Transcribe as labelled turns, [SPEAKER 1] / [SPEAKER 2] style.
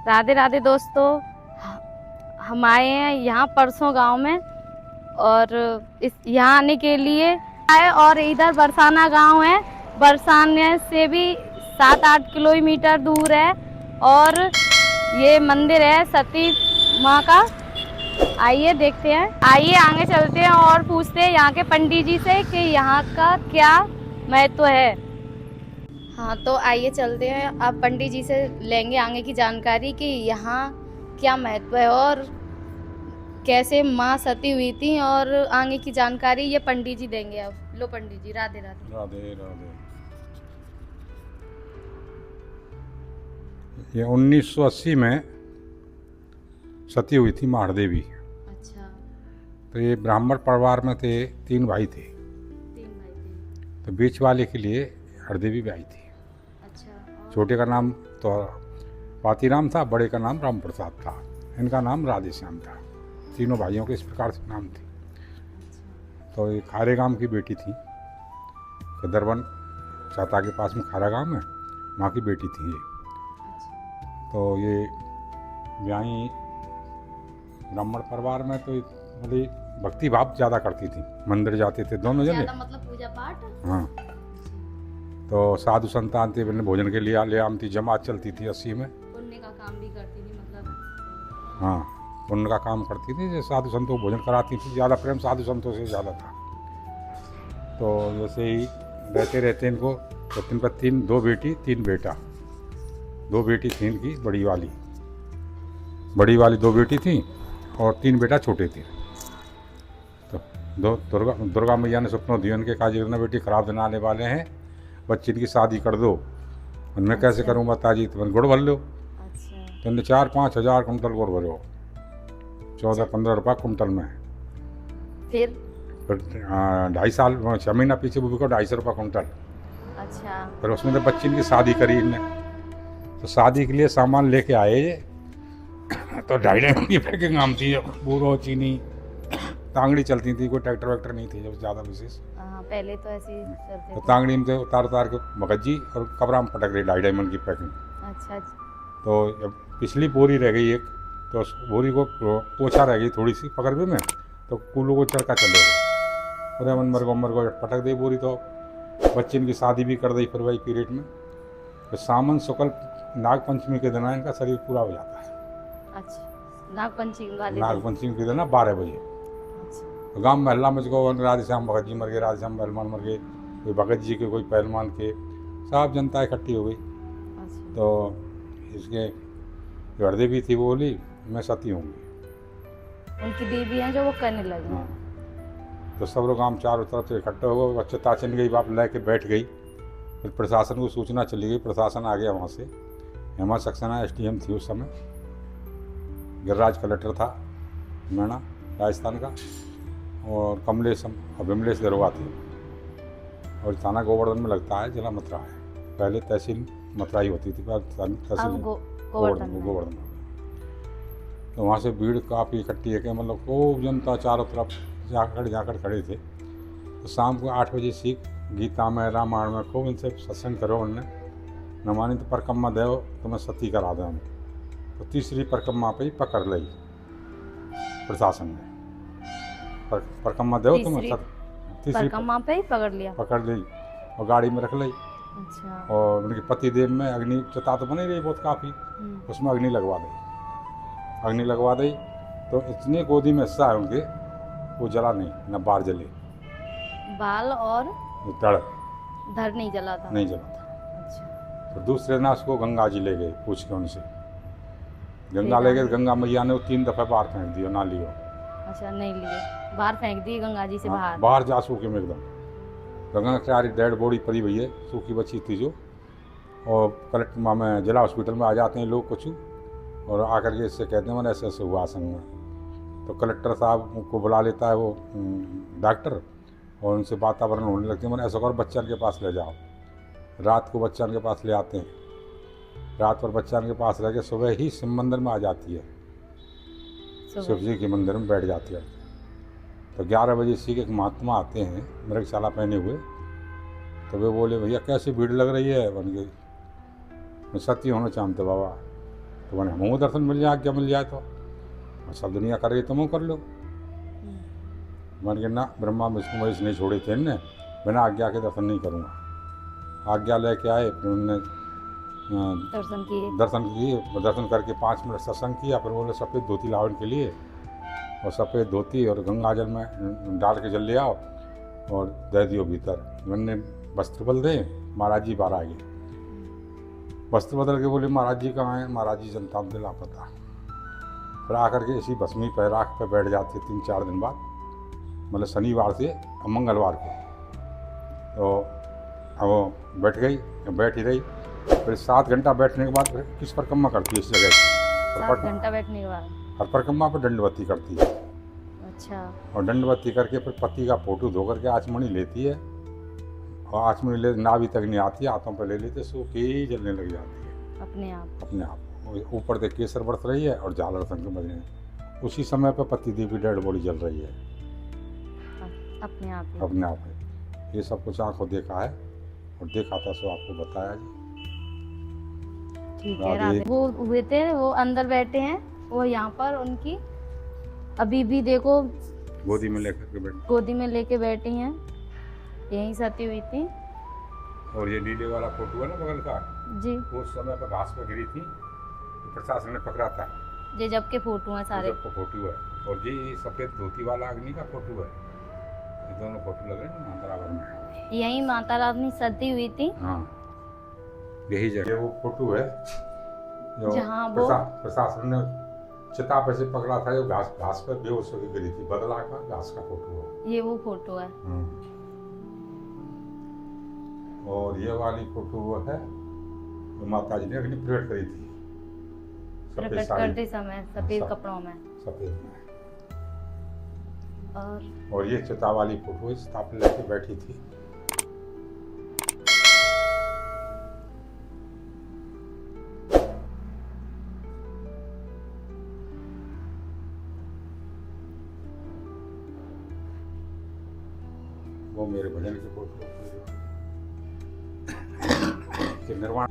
[SPEAKER 1] राधे राधे दोस्तों। हम आए हैं यहाँ परसों गांव में, और इस यहाँ आने के लिए आए, और इधर बरसाना गांव है। बरसाने से भी 7-8 किलोमीटर दूर है, और ये मंदिर है सती माँ का। आइए देखते हैं, आइए आगे चलते हैं और पूछते हैं यहाँ के पंडित जी से कि यहाँ का क्या महत्व है। हाँ, तो आइए चलते हैं, आप पंडित जी से लेंगे आगे की जानकारी कि यहाँ क्या महत्व है और कैसे माँ सती हुई थी, और आगे की जानकारी ये पंडित जी देंगे। अब लो पंडित जी, राधे राधे।
[SPEAKER 2] राधे राधे। ये 1980 में सती हुई थी माँ हरदेवी।
[SPEAKER 1] अच्छा,
[SPEAKER 2] तो ये ब्राह्मण परिवार में थे, 3 भाई थे।
[SPEAKER 1] 3 भाई थे।
[SPEAKER 2] तो बीच वाले के लिए हरदेवी भी आई थी।
[SPEAKER 1] अच्छा,
[SPEAKER 2] छोटे का नाम तो पातीराम था, बड़े का नाम राम प्रसाद था। इनका नाम राधे श्याम था। तीनों भाइयों के इस प्रकार से नाम थे। तो ये खारे गांव की बेटी थी। कदरवन चाता के पास में खारा गांव है, माँ की बेटी थी ये। तो ये ब्याही ब्राह्मण परिवार में तो मतलब भक्ति भाव ज़्यादा करती थी, मंदिर जाते थे दोनों जने।
[SPEAKER 1] मतलब पूजा पाठ।
[SPEAKER 2] हाँ, तो साधु संत आते मैंने भोजन के लिए ले आमती, जमात चलती थी 80 में।
[SPEAKER 1] पुण्य का काम भी करती थी मतलब।
[SPEAKER 2] हाँ, पुण्य का काम करती थी, साधु संतों को भोजन कराती थी। ज़्यादा प्रेम साधु संतों से ज़्यादा था। तो जैसे ही रहते रहते इनको तो तीन पर 2 बेटी 3 बेटा। 2 बेटी थी इनकी, बड़ी वाली 2 बेटी थी और 3 बेटा छोटे थे। तो दुर्गा मैया ने सपनों दिया उनके, कहा जी बेटी खराब दिन आने वाले हैं, बच्ची की शादी कर दो। मैं कैसे करूँ माता जी, तो गुड़ भर लो। तो उन्हें 4-5 हज़ार कुंटल गुड़ भरो, 14-15 रुपये कुंटल में।
[SPEAKER 1] फिर
[SPEAKER 2] 2.5 साल 6 महीना पीछे वो बिको 250 रुपये कुंटल।
[SPEAKER 1] अच्छा,
[SPEAKER 2] फिर उसमें तो बच्ची की शादी करी इनने। तो शादी के लिए सामान लेके आए ये, तो 2.5 की पैकिंग आम थी, बूरो चीनी तांगड़ी चलती थी, कोई ट्रैक्टर वैक्टर नहीं थी जब ज़्यादा विशेष।
[SPEAKER 1] पहले तो ऐसे ही करते
[SPEAKER 2] तो
[SPEAKER 1] थे।
[SPEAKER 2] तांगड़ी में उतार के मगजी और कपड़ा में पटक रही 2.5 मन की पैकिंग।
[SPEAKER 1] अच्छा,
[SPEAKER 2] तो जब पिछली बोरी रह गई एक, तो उस बोरी को पोछा रह गई थोड़ी सी पकड़ में, तो कूलों को चढ़का चले गए। अरे मन मर को पटक दी बोरी। तो बच्चे इनकी शादी भी कर दी फिर वही पीरियड में। तो सामन शुक्ल नागपंचमी के दिन इनका शरीर पूरा हो जाता है।
[SPEAKER 1] अच्छा, नागपंचमी
[SPEAKER 2] के दिन 12 बजे।
[SPEAKER 1] अच्छा,
[SPEAKER 2] तो गाँव में हल्ला मच गो, राधे श्याम भगत जी मर गए, राधे श्याम पहलवान मर गए, कोई भगत जी के, कोई पहलवान के, सब जनता इकट्ठी हो गई।
[SPEAKER 1] अच्छा।
[SPEAKER 2] तो इसके जो हरदेवी थी वो बोली मैं सती होंगी।
[SPEAKER 1] उनकी बीवी हैं जो वो करने लगी।
[SPEAKER 2] हाँ, तो सब लोग गाँव चारों तरफ से इकट्ठे हो गए। बच्चे ताचन गई, बाप ले के बैठ गई। फिर प्रशासन को सूचना चली गई, प्रशासन आ गया वहाँ से। हेमा सक्सेना SDM थी उस समय, गिरिराज कलेक्टर था मैना राजस्थान का, और कमलेश विमलेश दरोगा थी। और थाना गोवर्धन में लगता है, जिला मथुरा है। पहले तहसील मथुरा ही होती थी, तहसील गोवर्धन। तो वहाँ से भीड़ काफ़ी इकट्ठी है कि मतलब खूब जनता चारों तरफ जाकर खड़े थे। तो शाम को 8 बजे सीख गीता में, रामायण में खूब इनसे सत्संग करो। उनने न मानी तो परिक्रमा दो तो मैं सती करा दें। तो तीसरी परिक्रमा पे ही पकड़ ली प्रशासन ने। परिक्रमा दो तो मैं तीसरी
[SPEAKER 1] परिक्रमा पे ही पकड़
[SPEAKER 2] ली और गाड़ी में रख ली।
[SPEAKER 1] अच्छा।
[SPEAKER 2] और उनके पति देव में अग्नि चिता तो बनी रही बहुत काफ़ी, उसमें अग्नि लगवा दी। तो इतनी गोदी में हिस्सा है उनके, वो जला नहीं, न बार जले,
[SPEAKER 1] बाल और धड़ नहीं जला था। अच्छा।
[SPEAKER 2] तो दूसरे दिन उसको गंगा जी ले गए, पूछ के उनसे। गंगा ले गए, गंगा मैया ने वो 3 दफ़ा बाहर फेंक दिया, ना लियो।
[SPEAKER 1] अच्छा, नहीं लिए, बाहर फेंक दी गंगा जी से।
[SPEAKER 2] हाँ, बाहर जा सूखे में एकदम। गंगा के सारी डेड बॉडी पड़ी हुई है, सूखी बची थी जो। और कलेक्टर में जिला हॉस्पिटल में आ जाते हैं लोग कुछ, और आकर के इससे कहते हैं मैंने ऐसे हुआ संग में। तो कलेक्टर साहब को बुला लेता है वो डॉक्टर, और उनसे वातावरण होने लगती है। मैंने ऐसा कर बच्चन के पास ले जाओ। रात को बच्चन के पास ले आते हैं, रात पर बच्चन के पास रह के सुबह ही शिव मंदिर में आ जाती है, शिव जी के मंदिर में बैठ जाती है। तो 11 बजे सी के एक महात्मा आते हैं मृगशाला पहने हुए। तो वे बोले भैया कैसी भीड़ लग रही है। बन गई, मैं सती होना चाहते बाबा। तो मैंने हमको दर्शन मिल जाए, आज्ञा मिल जाए तो सब दुनिया कर रही तो मुँह कर लो। मैंने कहा ना, ब्रह्मा विष्णु महेश नहीं छोड़े थे इनने, बिना आज्ञा के दर्शन नहीं करूँगा। आज्ञा लेके आए, फिर उन्होंने
[SPEAKER 1] दर्शन किए।
[SPEAKER 2] दर्शन करके 5 मिनट सत्संग किया। फिर बोले सफ़ेद धोती लाओ इनके लिए, और सफ़ेद धोती और गंगा जल में डाल के जल ले आओ और दे दियो भीतर। मैंने वस्त्र बदल दे, महाराज जी बाहर आ गए। वस्त्र बदल के बोले महाराज जी कहाँ हैं? महाराज जी जनता में लापता। फिर आकर के इसी भस्मी पैराख पे बैठ जाते 3-4 दिन बाद, मतलब शनिवार से मंगलवार को। तो अब वो बैठ ही रही। फिर 7 घंटा बैठने के बाद फिर किस परिक्रमा करती है इस जगह से?
[SPEAKER 1] 7 घंटा बैठने के बाद
[SPEAKER 2] हर परिक्रमा पर दंडवती करती है।
[SPEAKER 1] अच्छा।
[SPEAKER 2] और दंडवती करके फिर पति का फोटो धो करके आचमनी लेती है, और आचमनी ले नाभि तक नहीं आती, हाथों पर ले लेते, सो के ही जलने लग जाती है
[SPEAKER 1] अपने आप।
[SPEAKER 2] ऊपर से केसर बरस रही है और झालर शंख बज रहे हैं। उसी समय पर पति देव की डेड बॉडी जल रही है
[SPEAKER 1] अपने आप ही।
[SPEAKER 2] ये सब कुछ आंखों देखा है, और देखा था सो आपको बताया जी।
[SPEAKER 1] ठीक है। राधे वो हुए थे, वो अंदर बैठे हैं, वो यहाँ पर उनकी अभी भी देखो
[SPEAKER 2] गोदी में
[SPEAKER 1] लेके बैठी हैं, यहीं सती हुई थी।
[SPEAKER 2] और ये नीले वाला फोटो है ना बगल का
[SPEAKER 1] जी,
[SPEAKER 2] उस समय पर घास पे गिरी थी, प्रशासन ने पकड़ा था।
[SPEAKER 1] ये जब के फोटो हैं सारे।
[SPEAKER 2] फोटो है, और ये सफेद धोती वाला अग्नि का फोटो है। ये दोनों फोटो लग रहे हैं बराबर में।
[SPEAKER 1] यही माता रानी सती हुई थी।
[SPEAKER 2] हाँ, यही जगह वो फोटो है
[SPEAKER 1] जहाँ वो
[SPEAKER 2] प्रशासन ने चिता पे से पकड़ा था, जो घास पे बेहोश होकर गिरी थी। बदला का घास का फोटो है,
[SPEAKER 1] ये वो फोटो है।
[SPEAKER 2] और ये वाली फोटो वो है, तो माता जी ने अग्नि प्रकट करी थी,
[SPEAKER 1] प्रकट करते समय सफेद कपड़ों में,
[SPEAKER 2] सफेद में।
[SPEAKER 1] और
[SPEAKER 2] ये चिता वाली फोटो इस चिता पे लेके बैठी थी। वो मेरे भजन की फोटो निर्वाण